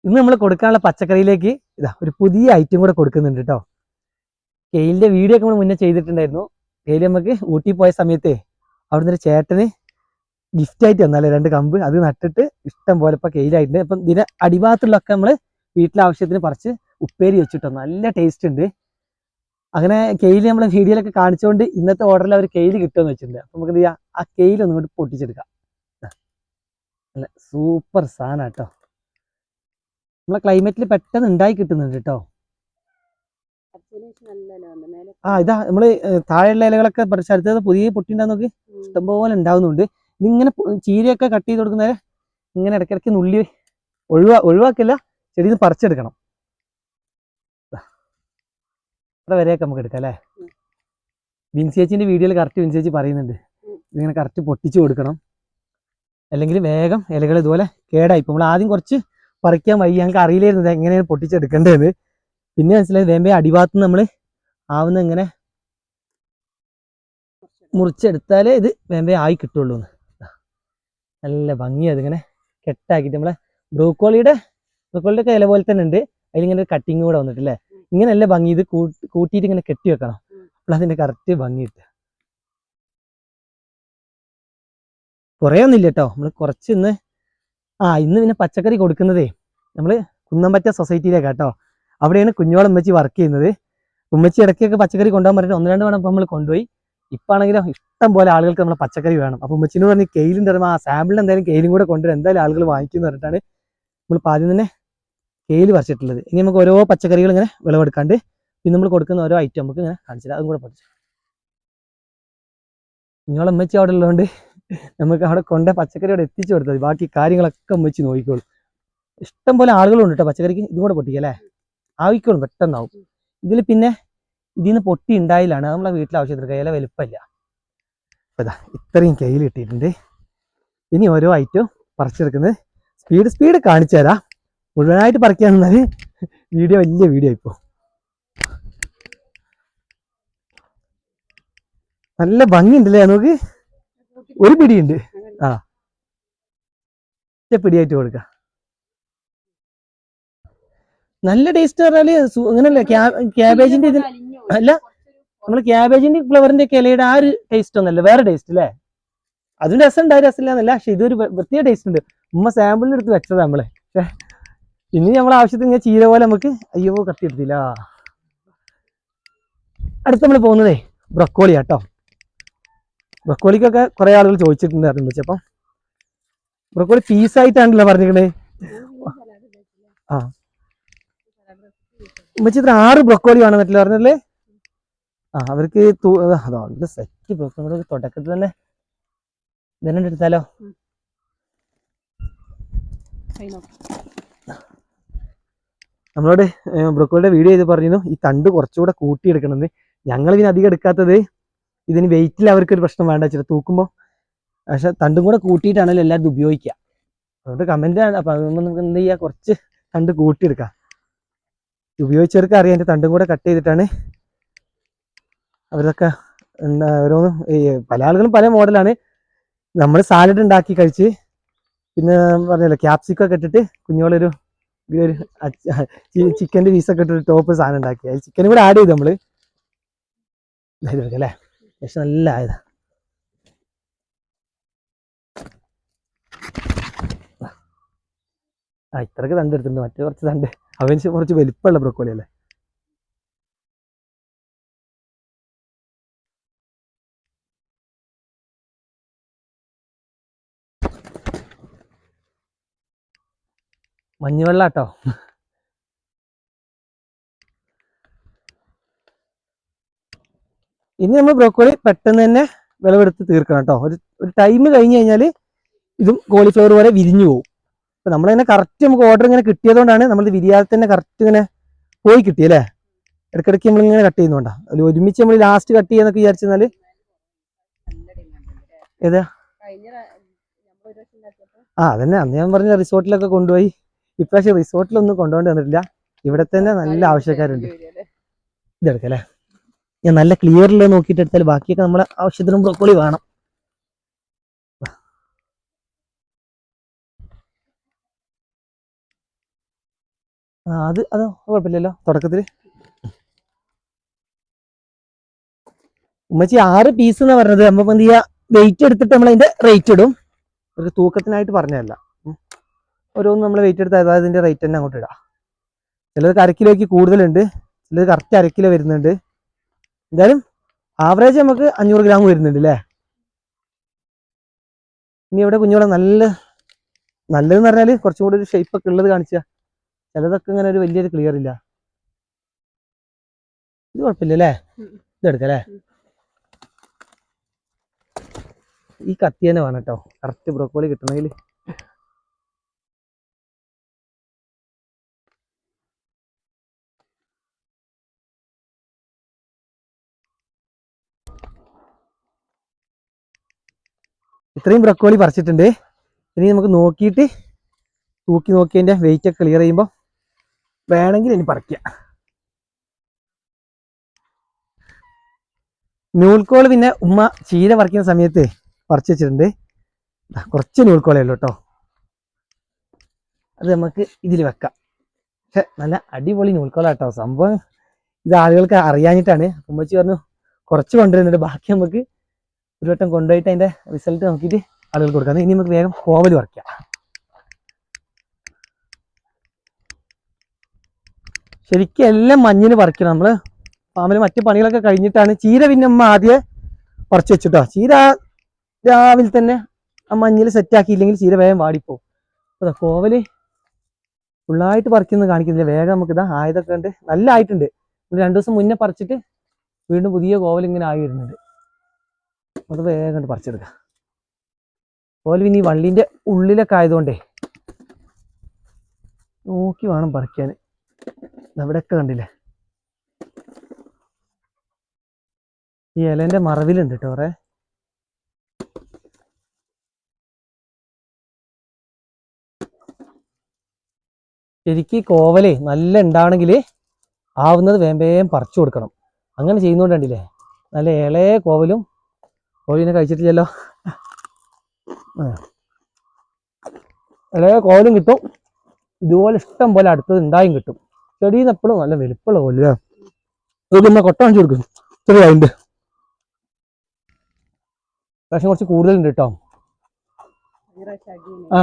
ഇന്ന് നമ്മൾ കൊടുക്കാനുള്ള പച്ചക്കറിയിലേക്ക് ഇതാ ഒരു പുതിയ ഐറ്റം കൂടെ കൊടുക്കുന്നുണ്ട് കേട്ടോ. കെയിലിന്റെ വീഡിയോ ഒക്കെ നമ്മൾ മുന്നേ ചെയ്തിട്ടുണ്ടായിരുന്നു. കെയിൽ നമുക്ക് ഊട്ടി പോയ സമയത്തെ അവിടുന്ന് ഒരു ചേട്ടന് ഗിഫ്റ്റ് ആയിട്ട് തന്നാലേ 2 കമ്പ് അത് നട്ടിട്ട് ഇഷ്ടം പോലെ ഇപ്പൊ കെയിലായിട്ടുണ്ട്. അപ്പം ഇതിന്റെ അടിഭാഗത്തുള്ളൊക്കെ നമ്മൾ വീട്ടിലെ ആവശ്യത്തിന് പറിച്ച് ഉപ്പേരി വെച്ചിട്ടോ നല്ല ടേസ്റ്റ് ഉണ്ട്. അങ്ങനെ കെയിൽ നമ്മളെ വീഡിയോയിലൊക്കെ കാണിച്ചുകൊണ്ട് ഇന്നത്തെ ഓർഡറിൽ അവർ കെയിൽ കിട്ടുമെന്ന് വെച്ചിട്ടുണ്ട്. അപ്പൊ നമുക്ക് എന്ത് ചെയ്യാം, ആ കെയിൽ ഒന്നും കൂടി പൊട്ടിച്ചെടുക്കാം. നല്ല സൂപ്പർ സാധനം കേട്ടോ. നമ്മളെ ക്ലൈമറ്റിൽ പെട്ടെന്ന് ഉണ്ടായി കിട്ടുന്നുണ്ട് കേട്ടോ. ഇതാ നമ്മള് താഴെയുള്ള ഇലകളൊക്കെ പറിച്ചടുത്തത് പുതിയ പൊട്ടിണ്ടാന്ന് നോക്കി ഇഷ്ടംപോലെ ഉണ്ടാവുന്നുണ്ട്. ഇതിങ്ങനെ ചീരയൊക്കെ കട്ട് ചെയ്ത് കൊടുക്കുന്നവരെ ഇങ്ങനെ ഇടയ്ക്കിടയ്ക്ക് നുള്ളി ഒഴിവാക്കില്ല, ചെടിയിൽ നിന്ന് പറിച്ചെടുക്കണം. അത്ര വരെയൊക്കെ നമുക്ക് എടുക്കാം അല്ലേ. വിൻസേച്ചിന്റെ വീഡിയോയിൽ കറക്റ്റ് വിൻസേച്ചി പറയുന്നുണ്ട് ഇതിങ്ങനെ കറക്റ്റ് പൊട്ടിച്ചു കൊടുക്കണം, അല്ലെങ്കിൽ വേഗം ഇലകൾ ഇതുപോലെ കേടായി. നമ്മൾ ആദ്യം കുറച്ച് പറിക്കാൻ വയ്യ, ഞങ്ങൾക്ക് അറിയില്ലായിരുന്നത് എങ്ങനെയാണ് പൊട്ടിച്ചെടുക്കേണ്ടത്. പിന്നെ മനസ്സിലായി വേമ്പേ അടിഭാഗത്ത് നമ്മൾ ആവുന്ന ഇങ്ങനെ മുറിച്ചെടുത്താലേ ഇത് വേമ്പേ ആയി കിട്ടുള്ളൂ. നല്ല ഭംഗിയാണ് ഇതിങ്ങനെ കെട്ടാക്കിയിട്ട്. നമ്മളെ ബ്രോക്കോളിയുടെ ഒക്കെ ഇല പോലെ തന്നെ ഉണ്ട്, അതിലിങ്ങനെ ഒരു കട്ടിങ് കൂടെ വന്നിട്ടില്ലേ. ഇങ്ങനെയല്ല ഭംഗി, ഇത് കൂട്ടിയിട്ട് ഇങ്ങനെ കെട്ടി വെക്കണം, അപ്പോൾ അതിന്റെ കറക്റ്റ് ഭംഗി കിട്ടുക. കുറേ ഒന്നുമില്ല കേട്ടോ, നമ്മൾ കുറച്ച് ഇന്ന് പിന്നെ പച്ചക്കറി കൊടുക്കുന്നതേ നമ്മൾ കുന്നമ്പറ്റ സൊസൈറ്റിയിലേക്കാണ് കേട്ടോ. അവിടെയാണ് കുഞ്ഞോളമ്മച്ചി വർക്ക് ചെയ്യുന്നത്. ഉമ്മച്ചി ഇടയ്ക്കൊക്കെ പച്ചക്കറി കൊണ്ടുപോകാൻ പറഞ്ഞിട്ട് 1-2 വേണം നമ്മൾ കൊണ്ടുപോയി. ഇപ്പം ആണെങ്കിലും ഇഷ്ടം പോലെ ആളുകൾക്ക് നമ്മളെ പച്ചക്കറി വേണം. അപ്പോൾ ഉമ്മച്ചിന് പറഞ്ഞ് കെയിലിൻ്റെ ആ സാമ്പിളിന് എന്തായാലും കെയിലും കൂടെ കൊണ്ടുവരും, എന്തായാലും ആളുകൾ വാങ്ങിക്കുമെന്ന് പറഞ്ഞിട്ടാണ് നമ്മൾ ആദ്യം തന്നെ കെയിൽ പറിച്ചിട്ടുള്ളത്. ഇനി നമുക്ക് ഓരോ പച്ചക്കറികൾ ഇങ്ങനെ വിളവെടുക്കാണ്ട് പിന്നെ നമ്മൾ കൊടുക്കുന്ന ഓരോ ഐറ്റം നമുക്ക് ഇങ്ങനെ കാണിച്ചില്ല, അതും കൂടെ പഠിച്ചു. കുഞ്ഞോളമ്മച്ചി അവിടെ ഉള്ളതുകൊണ്ട് നമുക്ക് അവിടെ കൊണ്ട് പച്ചക്കറി അവിടെ എത്തിച്ചു കൊടുത്തത്, ബാക്കി കാര്യങ്ങളൊക്കെ ഉമ്മച്ചി നോക്കിക്കോളും. ഇഷ്ടം പോലെ ആളുകളുണ്ട് കേട്ടോ പച്ചക്കറിക്ക്. ഇതും കൂടെ പൊട്ടിക്കല്ലേ, ആവിക്കോളും, പെട്ടെന്നാവും. ഇതിൽ പിന്നെ ഇതിൽ നിന്ന് പൊട്ടി ഉണ്ടായില്ലാണ് നമ്മളെ വീട്ടിലെ ആവശ്യത്തിന് ഇല വലുപ്പമില്ല. അപ്പോൾ ഇതാ ഇത്രയും കെയിൽ കിട്ടിയിട്ടുണ്ട്. ഇനി ഓരോ ഐറ്റം പറിച്ചെടുക്കുന്നത് സ്പീഡ് കാണിച്ചു തരാം. മുഴുവനായിട്ട് പറിക്കാൻ നിന്നാൽ വലിയ വീഡിയോ ഇപ്പോൾ. നല്ല ഭംഗിയുണ്ടല്ലേ നോക്ക്, ഒരു പിടിയുണ്ട്. പിടിയായിട്ട് കൊടുക്കുക. നല്ല ടേസ്റ്റ് പറഞ്ഞാല് അങ്ങനല്ലേ, ക്യാബേജിന്റെ ഇത് അല്ല, നമ്മള് ക്യാബേജിന്റെ ഫ്ലവറിന്റെ ഒക്കെ ഇലയുടെ ആ ഒരു ടേസ്റ്റ് ഒന്നല്ല, വേറെ ടേസ്റ്റ് അല്ലേ. അതും രസം ഉണ്ടായ രസമില്ലാന്നല്ല, പക്ഷെ ഇതൊരു പ്രത്യേക ടേസ്റ്റ് ഉണ്ട്. ഉമ്മ സാമ്പിളിന് എടുത്ത് വെച്ചതാ നമ്മളെ. ഇനി നമ്മളെ ആവശ്യത്തിന് ഇങ്ങനെ ചീര പോലെ നമുക്ക് അയ്യോ കത്തിയെടുത്തില്ല. അടുത്ത് നമ്മൾ പോകുന്നതേ ബ്രൊക്കോളിയാ കേട്ടോ. ബ്രൊക്കോളിക്കൊക്കെ കുറെ ആളുകൾ ചോദിച്ചിട്ടുണ്ടായിരുന്നു വെച്ചപ്പം. ബ്രൊക്കോളി പീസായിട്ടാണല്ലോ പറഞ്ഞിരിക്കണേ. ഉമ്മച്ചി ഇത്ര 6 ബ്രൊക്കോളി വേണമെന്നല്ലേ പറഞ്ഞല്ലേ. അവർക്ക് അതോ സെറ്റ് ബ്രൊക്കോളി തുടക്കത്തിൽ തന്നെ ഇതെല്ലാം എടുത്താലോ. നമ്മളോട് ബ്രൊക്കോളിയുടെ വീഡിയോ ചെയ്ത് പറഞ്ഞിരുന്നു ഈ തണ്ട് കുറച്ചുകൂടെ കൂട്ടിയെടുക്കണമെന്ന്. ഞങ്ങൾ ഇതിന് അധികം എടുക്കാത്തത് ഇതിന് വെയിറ്റിൽ അവർക്കൊരു പ്രശ്നം വേണ്ട വെച്ചിട്ട് തൂക്കുമ്പോൾ. പക്ഷെ തണ്ടും കൂടെ കൂട്ടിയിട്ടാണല്ലോ എല്ലാവരും ഉപയോഗിക്കുക. അതുകൊണ്ട് കമന്റ് ആണ്. അപ്പം അതുകൊണ്ട് നമുക്ക് എന്ത് ചെയ്യുക, കുറച്ച് തണ്ട് കൂട്ടിയെടുക്കാം. ഉപയോഗിച്ചവർക്ക് അറിയാം, എൻ്റെ തണ്ടും കൂടെ കട്ട് ചെയ്തിട്ടാണ് അവരൊക്കെ ഓരോന്നും. പല ആളുകളും പല മോഡലാണ്. നമ്മൾ സാലഡ് ഉണ്ടാക്കി കഴിച്ച് പിന്നെ പറഞ്ഞല്ലോ ക്യാപ്സിക്കൊക്കെ ഇട്ടിട്ട് കുഞ്ഞോളൊരു ചിക്കൻ്റെ പീസൊക്കെ ഇട്ടിട്ട് ടോപ്പ് സാധനം ഉണ്ടാക്കി, അത് ചിക്കനും കൂടെ ആഡ് ചെയ്തു നമ്മള് അല്ലേ. പക്ഷെ നല്ല ആയതാ. ഇത്രക്ക് തണ്ട് എടുത്തിട്ടുണ്ട്, മറ്റേ കുറച്ച് തണ്ട് അവന് കുറച്ച് വലിപ്പമുള്ള ബ്രൊക്കോളി അല്ലേ. മഞ്ഞുവെള്ളം കേട്ടോ. ഇനി നമ്മൾ ബ്രോക്കോളി പെട്ടെന്ന് തന്നെ വിളവെടുത്ത് തീർക്കണം കേട്ടോ. ഒരു ടൈം കഴിഞ്ഞ് കഴിഞ്ഞാൽ ഇതും കോളിഫ്ലവർ പോലെ വിരിഞ്ഞു പോകും. അപ്പം നമ്മളതിനെ കറക്റ്റ് നമുക്ക് ഓർഡർ ഇങ്ങനെ കിട്ടിയതുകൊണ്ടാണ് നമ്മൾ വിരിയാതെ തന്നെ കറക്റ്റ് ഇങ്ങനെ പോയി കിട്ടിയല്ലേ. ഇടയ്ക്കിടയ്ക്ക് നമ്മളിങ്ങനെ കട്ട് ചെയ്യുന്നോണ്ടാ. അതിൽ ഒരുമിച്ച് നമ്മൾ ലാസ്റ്റ് കട്ട് ചെയ്യാന്നൊക്കെ വിചാരിച്ചെന്നാൽ ഏതാ അതന്നെ അന്ന് ഞാൻ പറഞ്ഞ റിസോർട്ടിലൊക്കെ കൊണ്ടുപോയി. ഇപ്രാവശ്യം റിസോർട്ടിലൊന്നും കൊണ്ടുപോകേണ്ടി വന്നിട്ടില്ല, ഇവിടെ തന്നെ നല്ല ആവശ്യക്കാരുണ്ട്. ഇതെടുക്കല്ലേ, ഞാൻ നല്ല ക്ലിയറിൽ നോക്കിയിട്ട് എടുത്താൽ ബാക്കിയൊക്കെ നമ്മളെ ആവശ്യത്തിനും ബ്രോക്കോളി വേണം. അത് കുഴപ്പമില്ലല്ലോ തുടക്കത്തിൽ. ഉമ്മച്ചി 6 പീസ് എന്നാ പറഞ്ഞത്. നമ്മ എന്ത് ചെയ്യാ, വെയിറ്റ് എടുത്തിട്ട് നമ്മൾ അതിന്റെ റേറ്റ് ഇടും. ഒരു തൂക്കത്തിനായിട്ട് പറഞ്ഞതല്ല. ഓരോന്നും നമ്മൾ വെയിറ്റ് എടുത്ത് അതായത് ഇതിന്റെ റേറ്റ് തന്നെ അങ്ങോട്ട് ഇടാം. ചിലത് 1/2 കിലോയ്ക്ക് കൂടുതലുണ്ട്, ചിലത് കറക്റ്റ് 1/2 കിലോ വരുന്നുണ്ട്. എന്തായാലും ആവറേജ് നമുക്ക് 500 ഗ്രാം വരുന്നുണ്ട് അല്ലേ. ഇനി ഇവിടെ കുഞ്ഞോളെ നല്ലതെന്ന് പറഞ്ഞാൽ കുറച്ചും കൂടി ഒരു ഷേപ്പ് ഒക്കെ ഉള്ളത് കാണിച്ചാൽ. ചിലതൊക്കെ ഇങ്ങനെ ഒരു വലിയൊരു ക്ലിയർ ഇല്ല. ഇത് കുഴപ്പമില്ല അല്ലേ, ഇതെടുക്കല്ലേ. ഈ കത്തി തന്നെ വേണം കേട്ടോ, കറക്റ്റ് ബ്രോക്കോളി കിട്ടണമെങ്കിൽ. ഇത്രയും ബ്രോക്കോളി പറിച്ചിട്ടുണ്ട്. ഇനി നമുക്ക് നോക്കിയിട്ട് തൂക്കി നോക്കിയതിൻ്റെ വെയിറ്റ് ഒക്കെ ക്ലിയർ ചെയ്യുമ്പോൾ വേണമെങ്കിൽ ഇനി പറിക്കാം. നൂൽക്കോള് പിന്നെ ഉമ്മ ചീര പറിക്കുന്ന സമയത്ത് പറിച്ച് വെച്ചിട്ടുണ്ട്. കുറച്ച് നൂൽക്കോളേ ഉള്ളൂ കേട്ടോ, അത് നമുക്ക് ഇതിൽ വെക്കാം. പക്ഷെ നല്ല അടിപൊളി നൂൽക്കോള കേട്ടോ സംഭവം. ഇത് ആളുകൾക്ക് അറിയാഞ്ഞിട്ടാണ്. ഉമ്മച്ചി പറഞ്ഞു കുറച്ച് കൊണ്ടുവരുന്നുണ്ട്, ബാക്കി നമുക്ക് ഒരു വട്ടം കൊണ്ടുപോയിട്ട് അതിൻ്റെ റിസൾട്ട് നോക്കിയിട്ട് ആളുകൾക്ക് കൊടുക്കാം. ഇനി നമുക്ക് വേഗം കോവൽ പറിക്കാം. ശരിക്കും എല്ലാം മഞ്ഞിന് പറിക്കണം നമ്മൾ. ഫാമിൽ മറ്റു പണികളൊക്കെ കഴിഞ്ഞിട്ടാണ്. ചീര പിന്നെ അമ്മ ആദ്യം പറിച്ചു വെച്ചിട്ടോ. ചീര രാവിലെ തന്നെ ആ മഞ്ഞിൽ സെറ്റാക്കിയില്ലെങ്കിൽ ചീര വേഗം വാടിപ്പോവും. അതാ കോവല് ഫുള്ളായിട്ട് പറിക്കുന്നത് കാണിക്കുന്നില്ല. വേഗം നമുക്ക് ഇതാ ആയതൊക്കെ ഉണ്ട്, നല്ല ആയിട്ടുണ്ട്. 2 ദിവസം മുന്നേ പറിച്ചിട്ട് വീണ്ടും പുതിയ കോവൽ ഇങ്ങനെ ആയി വരുന്നുണ്ട്. അത് വേഗം കണ്ട് പറിച്ചെടുക്കാം. കോവൽ പിന്നെ ഈ വള്ളിൻ്റെ ഉള്ളിലൊക്കെ ആയതുകൊണ്ടേ നോക്കി വേണം പറിക്കാൻ. അവിടെയൊക്കെ കണ്ടില്ലേ, ഈ ഇലേൻ്റെ മറവിലുണ്ട് കേട്ടോ കുറേ. ശരിക്കും കോവലേ നല്ല ഉണ്ടാവണമെങ്കിൽ ആവുന്നത് വേഗം പറിച്ചു കൊടുക്കണം. അങ്ങനെ ചെയ്യുന്നോണ്ട് കണ്ടില്ലേ നല്ല ഇളയ കോവലും. കോവലിനെ കഴിച്ചിട്ടില്ലല്ലോ. ഇളയ കോവലും കിട്ടും, ഇതുപോലെ ഇഷ്ടം പോലെ അടുത്തത് ഉണ്ടായും കിട്ടും. ചെടിയിൽ നിന്ന് എപ്പോഴും നല്ല വലുപ്പമുള്ള കോല്. പിന്നെ കൊട്ട കാണിച്ചു കൊടുക്കും. ചെറിയുണ്ട്, പക്ഷെ കുറച്ച് കൂടുതലുണ്ട് കേട്ടോ.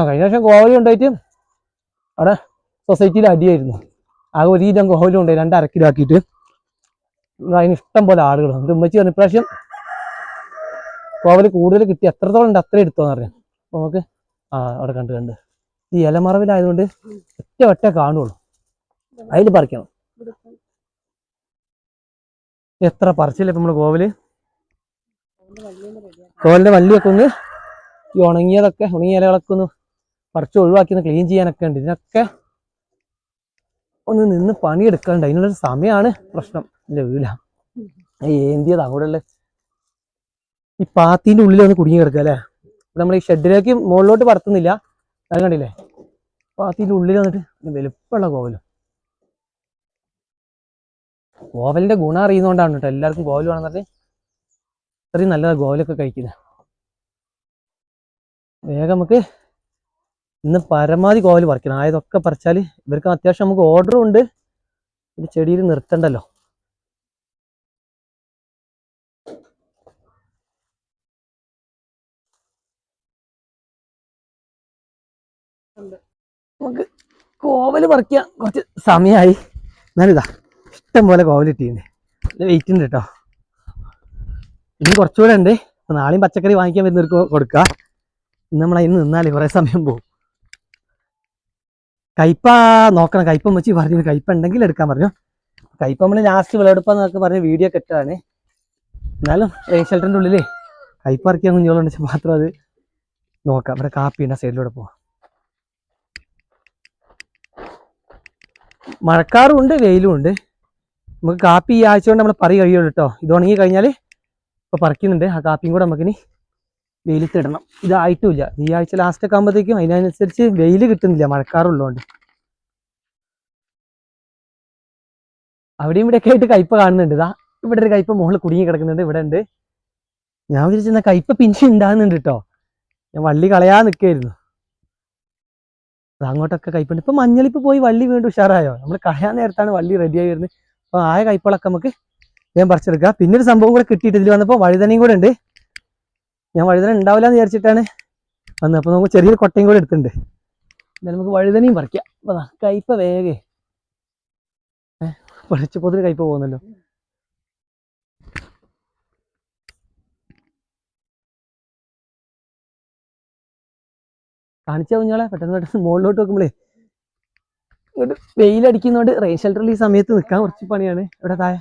കഴിഞ്ഞ പ്രാവശ്യം കോവലി കൊണ്ടുപോയിട്ട് അവിടെ സൊസൈറ്റിയിൽ അടിയായിരുന്നു. ആകെ 1 കിലോ കോവലും ഉണ്ടായി, 2 1/2 കിലോ ആക്കിയിട്ട്. അതിന് ഇഷ്ടം പോലെ ആളുകൾ. ഇത് ഉമ്മച്ചി പറഞ്ഞു ഇപ്രാവശ്യം കോവല് കൂടുതൽ കിട്ടി, എത്രത്തോളം ഉണ്ട് അത്രയും എടുത്തോന്ന് പറഞ്ഞു. അപ്പോൾ നമുക്ക് അവിടെ കണ്ട് ഈ ഇലമറവിലായതുകൊണ്ട് ഒറ്റ കാണുള്ളൂ, അതിൽ പറിക്കണം. എത്ര പറിച്ചില്ല ഇപ്പം നമ്മൾ കോവലിന്റെ വള്ളിയൊക്കെ ഒന്ന് ഈ ഉണങ്ങിയ ഇലകളൊക്കെ ഒന്ന് പറിച്ച് ഒഴിവാക്കി ക്ലീൻ ചെയ്യാനൊക്കെ ഉണ്ട്. ഇതിനൊക്കെ ഒന്ന് നിന്ന് പണിയെടുക്കാണ്ട്, അതിനുള്ളൊരു സമയമാണ് പ്രശ്നം. ഇല്ല വീല ഏന്തിയത് അങ്ങോട്ടുള്ള ഈ പാത്തിന്റെ ഉള്ളിൽ ഒന്ന് കുടുങ്ങി കിടക്കുക അല്ലേ. നമ്മൾ ഈ ഷെഡിലേക്ക് മുകളിലോട്ട് പറത്തുന്നില്ല, അത് കണ്ടില്ലേ പാത്തിന്റെ ഉള്ളിൽ വന്നിട്ട് വലുപ്പമുള്ള കോവലും. കോവലിന്റെ ഗുണം അറിയുന്നതുകൊണ്ടാണ് കേട്ടോ എല്ലാവർക്കും കോവൽ വേണമെന്ന് പറഞ്ഞ് അത്രയും നല്ലതാണ് കോവലൊക്കെ കഴിക്കുന്നത്. വേഗം നമുക്ക് ഇന്ന് പരമാവധി കോവൽ പറിക്കണം. ആയതൊക്കെ പറിച്ചാൽ ഇവർക്ക് അത്യാവശ്യം നമുക്ക് ഓർഡറും ഉണ്ട്, ഇത് ചെടിയിൽ നിർത്തണ്ടല്ലോ. നമുക്ക് കോവല് പറിക്കാൻ കുറച്ച് സമയമായി, എന്നാലിതാ ഇഷ്ടം പോലെ കോവൽ ഇട്ടിട്ടുണ്ട്. വെയിറ്റ് ഉണ്ട് കേട്ടോ. ഇനി കുറച്ചുകൂടെ ഉണ്ട്. അപ്പോൾ നാളെയും പച്ചക്കറി വാങ്ങിക്കാൻ വരുന്നവർക്ക് കൊടുക്കുക. ഇന്ന് നമ്മൾ അതിന് നിന്നാലേ കുറേ സമയം പോകും. കയ്പ നോക്കണം, കയ്പ വെച്ച് പറഞ്ഞു, കയ്പ ഉണ്ടെങ്കിൽ എടുക്കാൻ പറഞ്ഞു. കയ്പ നമ്മൾ ലാസ്റ്റ് വിളവെടുപ്പാന്നൊക്കെ പറഞ്ഞ് വീഡിയോ ഒക്കെ ഇട്ടതാണ്. എന്നാലും ഷെൽട്ടറിൻ്റെ ഉള്ളിൽ കയ്പ ഇറക്കിയ കുഞ്ഞുങ്ങളുണ്ട് വെച്ചാൽ മാത്രം അത് നോക്കാം. ഇവിടെ കാപ്പി ഉണ്ട്, സൈഡിലൂടെ പോവാം. മഴക്കാറും ഉണ്ട് വെയിലും ഉണ്ട്. നമുക്ക് കാപ്പി ഈ ആഴ്ച കൊണ്ട് നമ്മൾ കഴിയുള്ളൂ കേട്ടോ. ഇത് ഉണങ്ങി കഴിഞ്ഞാൽ ഇപ്പോൾ പറിക്കുന്നുണ്ട്. ആ കാപ്പിയും കൂടെ നമുക്കിനി വെയിലത്തിടണം. ഇതായിട്ടുമില്ല, ഈ ആഴ്ച ലാസ്റ്റൊക്കെ ആകുമ്പോഴത്തേക്കും അതിനനുസരിച്ച് വെയിൽ കിട്ടുന്നില്ല, മഴക്കാറുള്ളതുകൊണ്ട്. അവിടെയും ഇവിടെയൊക്കെ ആയിട്ട് കയ്പ കാണുന്നുണ്ട്. ഇതാ ഇവിടെ ഒരു കയ്പ മുകളിൽ കുടുങ്ങി കിടക്കുന്നുണ്ട്, ഇവിടെ ഉണ്ട്. ഞാൻ വിചാരിച്ചെന്നാൽ കയ്പ പിന്നെ ഉണ്ടാകുന്നുണ്ട് കേട്ടോ. ഞാൻ വള്ളി കളയാൻ നിൽക്കുകയായിരുന്നു. അത് അങ്ങോട്ടൊക്കെ കയ്പുണ്ട്. ഇപ്പൊ മഞ്ഞളിപ്പ് പോയി വള്ളി വീണ്ടും ഉഷാറായോ. നമ്മൾ കളയാൻ നേരത്താണ് വള്ളി റെഡിയായി വരുന്നത്. അപ്പൊ ആയ കയ്പകളൊക്കെ നമുക്ക് വേഗം പറിച്ചെടുക്കാം. പിന്നെ ഒരു സംഭവം കൂടെ കിട്ടിയിട്ട് ഇതിൽ വന്നപ്പോൾ വഴുതനയും കൂടെ ഉണ്ട്. ഞാൻ വഴുതന ഉണ്ടാവില്ല എന്ന് വിചാരിച്ചിട്ടാണ് വന്നത്. അപ്പൊ നമുക്ക് ചെറിയൊരു കൊട്ടയും കൂടെ എടുത്തിട്ടുണ്ട്. എന്നാലും നമുക്ക് വഴുതനയും പറിക്കാം. അപ്പൊ കയ്പ വേഗേ പറിച്ചപ്പോൾ കയ്പ പോകുന്നല്ലോ. കാണിച്ചാ കുഞ്ഞോളെ പെട്ടെന്ന് പെട്ടെന്ന് മുകളിലോട്ട് വെക്കുമ്പോഴേ ഇങ്ങോട്ട് വെയിലടിക്കുന്നോണ്ട് റെയിൻ ഷെൽട്ടറിൽ ഈ സമയത്ത് നിൽക്കാൻ കുറച്ച് പണിയാണ്. ഇവിടെ താഴെ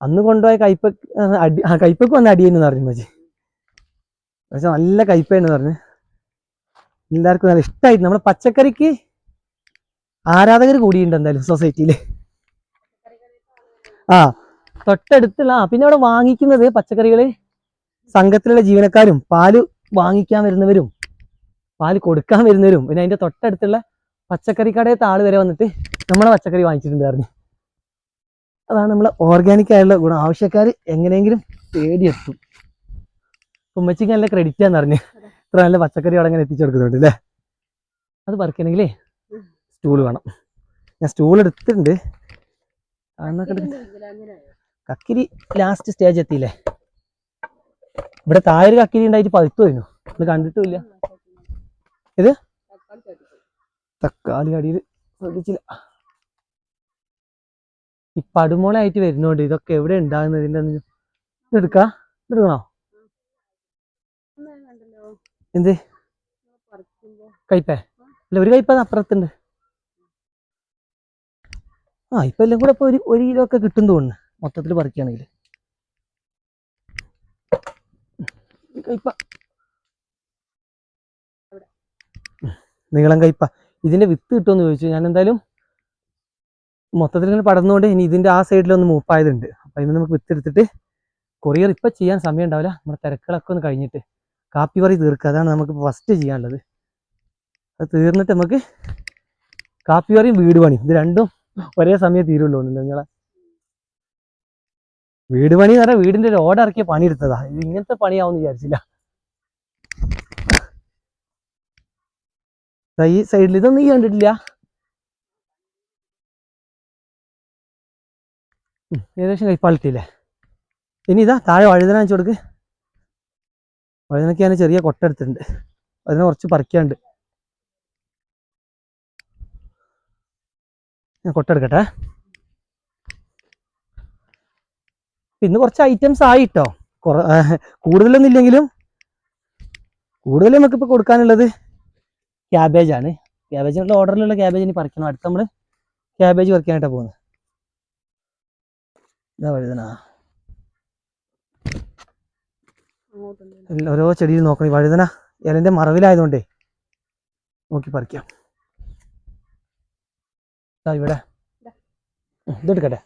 അന്ന് കൊണ്ടുപോയ കയ്പക്ക് വന്ന അടിയെന്ന് പറഞ്ഞു മതി. പക്ഷെ നല്ല കയ്പയെന്ന് പറഞ്ഞു. എല്ലാവർക്കും നല്ല ഇഷ്ടമായിട്ട്. നമ്മളെ പച്ചക്കറിക്ക് ആരാധകർ കൂടിയുണ്ട് എന്തായാലും സൊസൈറ്റിയില്. തൊട്ടടുത്തുള്ള പിന്നെ അവിടെ വാങ്ങിക്കുന്നത് പച്ചക്കറികള് സംഘത്തിലുള്ള ജീവനക്കാരും പാല് വാങ്ങിക്കാൻ വരുന്നവരും പാല് കൊടുക്കാൻ വരുന്നവരും പിന്നെ അതിന്റെ തൊട്ടടുത്തുള്ള പച്ചക്കറി കടയത്തെ ആള് വരെ വന്നിട്ട് നമ്മളെ പച്ചക്കറി വാങ്ങിച്ചിട്ടുണ്ട് പറഞ്ഞു. അതാണ് നമ്മളെ ഓർഗാനിക് ആയുള്ള ഗുണം. ആവശ്യക്കാർ എങ്ങനെയെങ്കിലും തേടിയെത്തും. ഉമ്മച്ചിക്ക് നല്ല ക്രെഡിറ്റാന്ന് പറഞ്ഞു. ഇത്ര നല്ല പച്ചക്കറി അവിടെ അങ്ങനെ എത്തിച്ചു കൊടുക്കുന്നുണ്ട് അല്ലേ. അത് പറിക്കണമെങ്കിലേ സ്റ്റൂള് വേണം. ഞാൻ സ്റ്റൂൾ എടുത്തിട്ടുണ്ട്. കക്കിരി ലാസ്റ്റ് സ്റ്റേജ് എത്തിയില്ലേ. ഇവിടെ താഴെ ഒരു കക്കിരി ഉണ്ടായിട്ട് പഴുത്തു കഴിഞ്ഞു. അത് കണ്ടിട്ടുമില്ല. ഇത് തക്കാളി അടിയിൽ ശ്രദ്ധിച്ചില്ല. ഈ പടുമുളയായിട്ട് വരുന്നോണ്ട് ഇതൊക്കെ എവിടെ ഉണ്ടാകുന്നത്. ഇതിന്റെ എടുക്കണോ? എന്ത് കയ്പേ? അല്ല ഒരു കയ്പ അപ്പുറത്തുണ്ട്. ഇപ്പൊ എല്ലാം കൂടെ ഇപ്പൊ ഒരു കിലോ ഒക്കെ കിട്ടും തോന്നുന്നു മൊത്തത്തിൽ പറിക്കുകയാണെങ്കിൽ. കയ്പ നീളം കയ്പ. ഇതിന്റെ വിത്ത് കിട്ടുമെന്ന് ചോദിച്ചു. ഞാൻ എന്തായാലും മൊത്തത്തിൽ ഇങ്ങനെ പടർന്നുകൊണ്ട് ഇനി ഇതിന്റെ ആ സൈഡിലൊന്ന് മൂപ്പായതുണ്ട്. അപ്പൊ അതിന് നമുക്ക് വിത്ത് എടുത്തിട്ട് കൊറിയർ ഇപ്പൊ ചെയ്യാൻ സമയം ഉണ്ടാവില്ല. നമ്മുടെ തിരക്കുകളൊക്കെ ഒന്ന് കഴിഞ്ഞിട്ട് കാപ്പി പറി തീർക്കുക. അതാണ് നമുക്ക് ഫസ്റ്റ് ചെയ്യാനുള്ളത്. അത് തീർന്നിട്ട് നമുക്ക് കാപ്പി പറിയും വീട് പണിയും ഇത് രണ്ടും ഒരേ സമയം തീരുള്ളൂ. നിങ്ങളെ വീട് പണി എന്ന് പറഞ്ഞാൽ വീടിന്റെ ഒരു ഓർഡർ ഇറക്കിയ പണി എടുത്തതാ. ഇത് ഇങ്ങനത്തെ പണിയാവും വിചാരിച്ചില്ല. ഈ സൈഡിൽ ഇതൊന്നും ഈ കണ്ടിട്ടില്ല. ഏകദേശം കൈപ്പാളിട്ടില്ലേ. ഇനി ഇതാ താഴെ വഴുതന വെച്ച് കൊടുക്ക്. വഴുതനയ്ക്ക് ഞാൻ ചെറിയ കൊട്ട എടുത്തിട്ടുണ്ട്. അതിനെ കുറച്ച് പറിക്കാണ്ട്. ഞാൻ കൊട്ട എടുക്കട്ടെ. ഇന്ന് കുറച്ച് ഐറ്റംസ് ആയിട്ടോ. കൂടുതലൊന്നും ഇല്ലെങ്കിലും കൂടുതൽ നമുക്കിപ്പോൾ കൊടുക്കാനുള്ളത് ക്യാബേജാണ്. ക്യാബേജിനുള്ള ഓർഡറിലുള്ള ക്യാബേജ് ഇനി പറിക്കണം. അടുത്ത് നമ്മൾ ക്യാബേജ് പറിക്കാനായിട്ടാണ് പോകുന്നത്. ഇതാ വഴുതന. ഓരോ ചെടിയിൽ നോക്കണം. ഈ വഴുതന ഇലന്റെ മറവിലായതുകൊണ്ടേ നോക്കി പറിക്കാം. ഇവിടെ ഇതെടുക്കട്ടെ.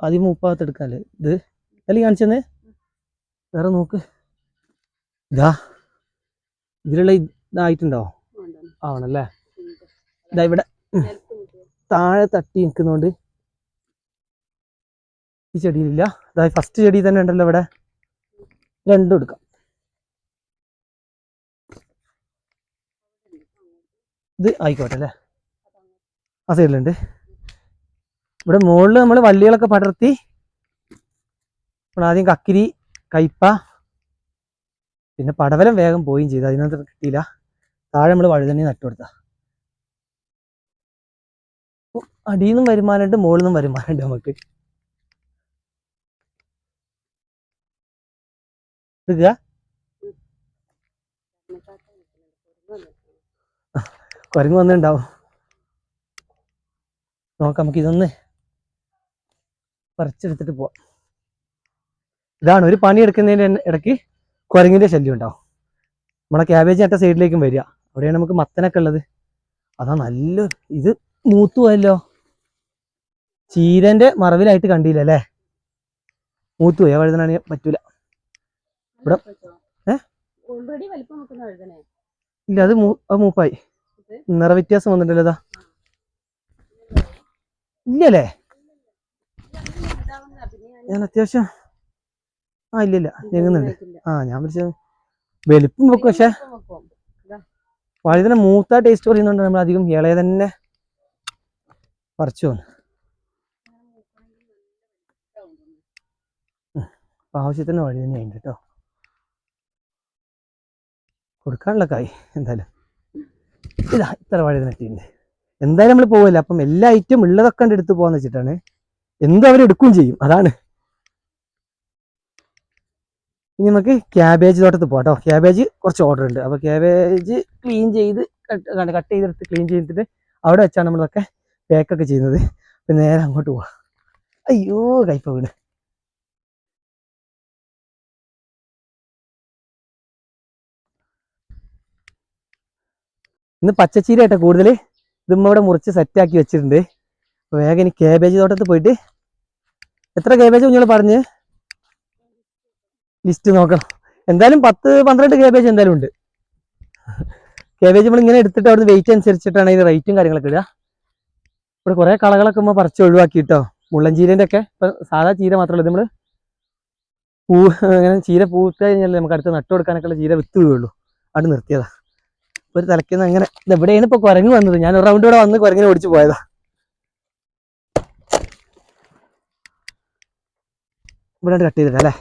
ആദ്യം മൂപ്പാകത്ത് എടുക്കാല്ലേ. ഇത് അല്ലെങ്കിൽ കാണിച്ചെന്നേ വേറെ നോക്ക്. ഇതാ ഇതിലുള്ള ഇതായിട്ടുണ്ടോ? ആണല്ലേ. ഇതാ ഇവിടെ താഴെ തട്ടി നിൽക്കുന്നോണ്ട് ഈ ചെടിയിലില്ല. അതായത് ഫസ്റ്റ് ചെടി തന്നെ ഉണ്ടല്ലോ ഇവിടെ. രണ്ടും എടുക്കാം. ഇത് ആയിക്കോട്ടെ അല്ലേ. ആ സൈഡിലുണ്ട്. ഇവിടെ മുകളിൽ നമ്മൾ വള്ളികളൊക്കെ പടർത്തി ആദ്യം കക്കിരി കയ്പ പിന്നെ പടവലം വേഗം പോവുകയും ചെയ്തു. അതിനകത്ത് കിട്ടിയില്ല. താഴെ നമ്മൾ വഴുതന്നെ നട്ടുകൊടുത്ത. അടിയിൽ നിന്നും വരുമാനമുണ്ട്, മുകളിൽ നിന്നും വരുമാനമുണ്ട് നമുക്ക്. എടുക്കുക. കുരങ്ങ് വന്നിട്ടുണ്ടാവും. നോക്കാം, നമുക്ക് ഇതൊന്ന് പറിച്ചെടുത്തിട്ട് പോവാം. ഇതാണ് ഒരു പണി എടുക്കുന്നതിന് ഇടയ്ക്ക് കുരങ്ങിന്റെ ശല്യം ഉണ്ടാവും. നമ്മളെ ക്യാബേജ് നട്ട സൈഡിലേക്കും വരിക. അവിടെയാണ് നമുക്ക് മത്തനൊക്കെ ഉള്ളത്. അതാ നല്ല ഇത് മൂത്തു പോയല്ലോ. ചീരന്റെ മറവിലായിട്ട് കണ്ടില്ല അല്ലേ. മൂത്തു പോയി. വഴുതനാണെങ്കിൽ പറ്റൂല. ഇവിടെ ഇല്ല, അത് മൂപ്പായി. നിറ വ്യത്യാസം വന്നിട്ടല്ലോ. അതാ ഇല്ലല്ലേ. ഞാൻ അത്യാവശ്യം ഇല്ലില്ല ഞെങ്ങുന്നുണ്ട്. ഞാൻ വിളിച്ചത് വലിപ്പം വെക്കും, പക്ഷെ വഴുതന മൂത്ത ടേസ്റ്റ് പറയുന്നുണ്ട്. നമ്മൾ അധികം ഇളയ തന്നെ പറിച്ചു പോകുന്നു. ആവശ്യത്തിന് വഴുതന ഉണ്ട് കേട്ടോ, കൊടുക്കാനുള്ള കായ്. എന്തായാലും ഇതാ ഇത്ര വഴുതന എത്തിയിട്ടുണ്ട്. എന്തായാലും നമ്മൾ പോവില്ല, അപ്പം എല്ലാ ഐറ്റം ഉള്ളതൊക്കെ കണ്ട് എടുത്ത് പോകാന്ന് വെച്ചിട്ടാണ്. എന്തും അവരെടുക്കുകയും ചെയ്യും, അതാണ്. ഇനി നമുക്ക് ക്യാബേജ് തോട്ടത്ത് പോകാം കേട്ടോ. ക്യാബേജ് കുറച്ച് ഓർഡർ ഉണ്ട്, അപ്പോൾ ക്യാബേജ് ക്ലീൻ ചെയ്ത് കട്ട് ചെയ്തെടുത്ത് ക്ലീൻ ചെയ്തിട്ട് അവിടെ വെച്ചാണ് നമ്മളൊക്കെ പാക്കൊക്കെ ചെയ്യുന്നത്. പിന്നെ നേരെ അങ്ങോട്ട് പോവാം. അയ്യോ കയ്പ വീട്. ഇന്ന് പച്ചച്ചീര കേട്ടോ കൂടുതൽ. ഇതുമ്മ ഇവിടെ മുറിച്ച് സെറ്റാക്കി വെച്ചിട്ടുണ്ട്. അപ്പോൾ വേഗം ഇനി ക്യാബേജ് തോട്ടത്ത് പോയിട്ട് എത്ര ക്യാബേജ് കുഞ്ഞുങ്ങൾ പറഞ്ഞ് ലിസ്റ്റ് നോക്കണം. എന്തായാലും 10-12 ക്യാബേജ് എന്തായാലും ഉണ്ട്. ക്യാബേജ് നമ്മൾ ഇങ്ങനെ എടുത്തിട്ട് അവിടുന്ന് വെയിറ്റ് അനുസരിച്ചിട്ടാണ് ഇതിന് റേറ്റും കാര്യങ്ങളൊക്കെ ഇടുക. ഇവിടെ കുറേ കളകളൊക്കെ നമ്മൾ പറിച്ച് ഒഴിവാക്കിയിട്ടോ. മുള്ളൻ ചീരേൻ്റെ ഒക്കെ ഇപ്പം സാധാ ചീര മാത്രമല്ല, നമ്മൾ അങ്ങനെ ചീര പൂത്ത് കഴിഞ്ഞാൽ നമുക്ക് അടുത്ത് നട്ടു കൊടുക്കാനൊക്കെ ഉള്ള ചീര വിത്ത് വീഴുള്ളൂ. അവിടെ നിർത്തിയതാ. ഒരു തലയ്ക്കുന്ന അങ്ങനെ ഇതെവിടെയാണ് ഇപ്പോൾ കുരങ്ങ് വന്നത്. ഞാൻ ഒരു റൗണ്ട് ഇവിടെ വന്ന് കുരങ്ങിനെ ഓടിച്ച് പോയതാ. ഇവിടെ കട്ട് ചെയ്തിട്ട് അല്ലേ.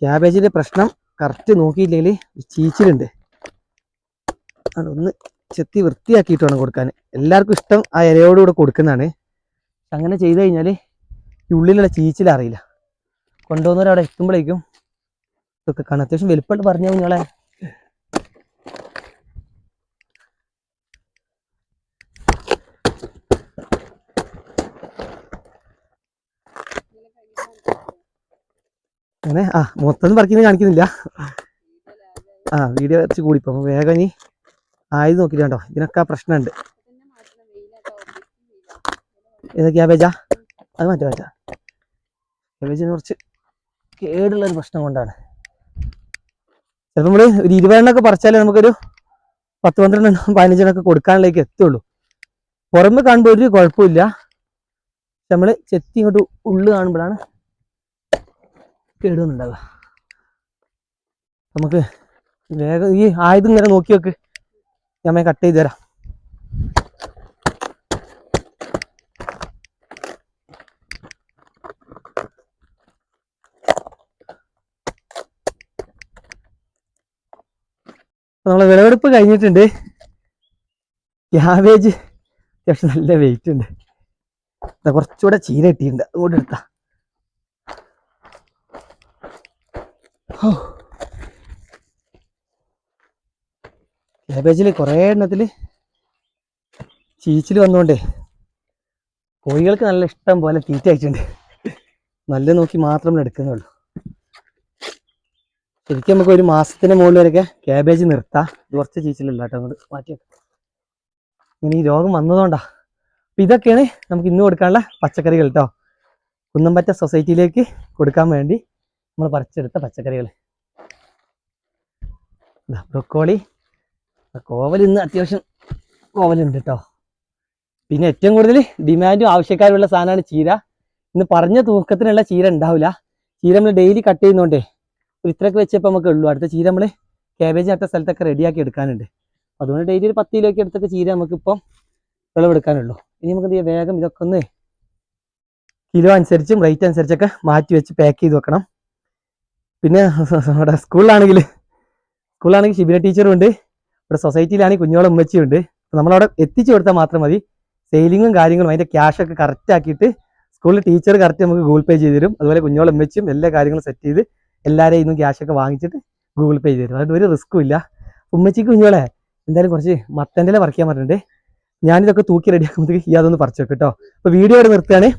ക്യാബേജിന്റെ പ്രശ്നം കറക്റ്റ് നോക്കിയില്ലെങ്കിൽ ചീച്ചിലുണ്ട്. അതൊന്ന് ചെത്തി വൃത്തിയാക്കിയിട്ട് വേണം കൊടുക്കാൻ. എല്ലാവർക്കും ഇഷ്ടം ആ ഇലയോടുകൂടെ കൊടുക്കുന്നതാണ്. അങ്ങനെ ചെയ്ത് കഴിഞ്ഞാൽ ഈ ഉള്ളിലുള്ള ചീച്ചിൽ അറിയില്ല. കൊണ്ടുപോകുന്നവരവിടെ എത്തുമ്പോഴേക്കും ഇതൊക്കെ കാണാം. അത്യാവശ്യം വലുപ്പമായിട്ട് പറഞ്ഞു കുഞ്ഞോളെ. അങ്ങനെ മൊത്തം പറിക്കുന്നത് കാണിക്കുന്നില്ല. വീഡിയോ വെച്ച് കൂടിപ്പോ വേഗം ഇനി ആയത് നോക്കിയിട്ട് കണ്ടോ. ഇതിനൊക്കെ പ്രശ്നമുണ്ട്. ഏതാ ക്യാബേജാ? അത് മാറ്റാം. ക്യാബേജിന് കുറച്ച് കേടുള്ളൊരു പ്രശ്നം കൊണ്ടാണ്. ചിലപ്പോൾ നമ്മൾ ഒരു 20 എണ്ണമൊക്കെ പറിച്ചാലേ നമുക്കൊരു 10-12 എണ്ണം 15 എണ്ണമൊക്കെ കൊടുക്കാനുള്ളേക്ക് എത്തുള്ളൂ. പുറമെ കാണുമ്പോൾ ഒരു കുഴപ്പമില്ല. നമ്മൾ ചെത്തി ഇങ്ങോട്ട് ഉള്ളു കാണുമ്പോഴാണ് കേടുവന്നുണ്ടാവുക. നമുക്ക് വേഗം ഈ ആയത് ഇങ്ങനെ നോക്കി വെക്ക്, ഞാൻ കട്ട് ചെയ്ത് തരാം. നമ്മളെ വിളവെടുപ്പ് കഴിഞ്ഞിട്ടുണ്ട്. ക്യാബേജ് അത്യാവശ്യം നല്ല വെയിറ്റ് ഉണ്ട്. കുറച്ചുകൂടെ ചീര കിട്ടിയിട്ടുണ്ട്, അതുകൊണ്ട് എടുത്താ. ക്യാബേജിൽ കുറേ എണ്ണത്തിൽ ചീച്ചിൽ വന്നുകൊണ്ടേ കോഴികൾക്ക് നല്ല ഇഷ്ടം പോലെ തീറ്റ ആയിട്ടുണ്ട്. നല്ല നോക്കി മാത്രം നമ്മൾ എടുക്കുന്നുള്ളൂ. ശരിക്കും നമുക്ക് ഒരു മാസത്തിന് മുകളിൽ വരെയൊക്കെ ക്യാബേജ് നിർത്താം. ഇത് കുറച്ച് ചീച്ചിലില്ല കേട്ടോ, അങ്ങോട്ട് മാറ്റിയൊക്കെ. ഇങ്ങനെ ഈ രോഗം വന്നതുകൊണ്ടാ. അപ്പം ഇതൊക്കെയാണ് നമുക്ക് ഇന്ന് കൊടുക്കാനുള്ള പച്ചക്കറികൾ കേട്ടോ. കുന്നമ്പറ്റ സൊസൈറ്റിയിലേക്ക് കൊടുക്കാൻ വേണ്ടി നമ്മൾ പറിച്ചെടുത്ത പച്ചക്കറികൾ. ബ്രൊക്കോളി, കോവൽ ഇന്ന് അത്യാവശ്യം കോവലുണ്ട് കേട്ടോ. പിന്നെ ഏറ്റവും കൂടുതൽ ഡിമാൻഡും ആവശ്യക്കാരുള്ള സാധനമാണ് ചീര. ഇന്ന് പറഞ്ഞ തൂക്കത്തിനുള്ള ചീര ഉണ്ടാവില്ല. ചീര നമ്മൾ ഡെയിലി കട്ട് ചെയ്യുന്നോണ്ടേ ഒരു ഇത്രയൊക്കെ വെച്ചപ്പോൾ നമുക്ക് ഉള്ളൂ. അടുത്ത ചീര നമ്മൾ ക്യാബേജ് നട്ട സ്ഥലത്തൊക്കെ റെഡിയാക്കി എടുക്കാനുണ്ട്. അതുകൊണ്ട് ഡെയിലി ഒരു 10 കിലോയ്ക്ക് എടുത്തൊക്കെ ചീര നമുക്കിപ്പം വിളവെടുക്കാനുള്ളൂ. ഇനി നമുക്ക് വേഗം ഇതൊക്കെ ഒന്ന് കിലോ അനുസരിച്ചും റേറ്റ് അനുസരിച്ചൊക്കെ മാറ്റി വെച്ച് പാക്ക് ചെയ്ത് വെക്കണം. പിന്നെ നമ്മുടെ സ്കൂളിലാണെങ്കിൽ ഷിബിന ടീച്ചറും ഉണ്ട്. ഇവിടെ സൊസൈറ്റിയിലാണെങ്കിൽ കുഞ്ഞോളം ഉമ്മച്ചിയുണ്ട്. നമ്മളവിടെ എത്തിച്ചു കൊടുത്താൽ മാത്രം മതി. സെയിലിങ്ങും കാര്യങ്ങളും അതിൻ്റെ ക്യാഷൊക്കെ കറക്റ്റ് ആക്കിയിട്ട് സ്കൂളിൽ ടീച്ചർ കറക്റ്റ് നമുക്ക് ഗൂഗിൾ പേ ചെയ്ത് തരും. അതുപോലെ കുഞ്ഞോളം ഉമ്മച്ചിയും എല്ലാ കാര്യങ്ങളും സെറ്റ് ചെയ്ത് എല്ലാവരെയും ഇന്നും ക്യാഷൊക്കെ വാങ്ങിച്ചിട്ട് ഗൂഗിൾ പേ ചെയ്ത് തരും. അതുകൊണ്ട് ഒരു റിസ്ക്കും ഇല്ല. ഉമ്മച്ചിക്ക് കുഞ്ഞോളെ എന്തായാലും കുറച്ച് മത്തൻ്റെ പറിക്കാൻ പറഞ്ഞിട്ടുണ്ട്. ഞാനിതൊക്കെ തൂക്കി റെഡിയാക്കുമ്പോഴത്തേക്ക് ഈ അതൊന്ന് പറിച്ചു വെക്കും കേട്ടോ. അപ്പോൾ വീഡിയോ അവിടെ നിർത്തുകയാണ്.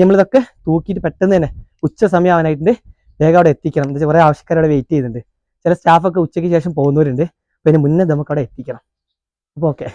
നമ്മളിതൊക്കെ തൂക്കിയിട്ട് പെട്ടെന്ന് തന്നെ ഉച്ച സമയം ആവാനായിട്ടുണ്ട്. വേഗം അവിടെ എത്തിക്കണം. എന്താ വെച്ചാൽ കുറേ ആവശ്യക്കാർ അവിടെ വെയിറ്റ് ചെയ്യുന്നുണ്ട്. ചില സ്റ്റാഫൊക്കെ ഉച്ചയ്ക്ക് ശേഷം പോകുന്നവരുണ്ട്. അപ്പോൾ അതിന് മുന്നേ നമുക്ക് അവിടെ എത്തിക്കണം. അപ്പോൾ ഓക്കെ.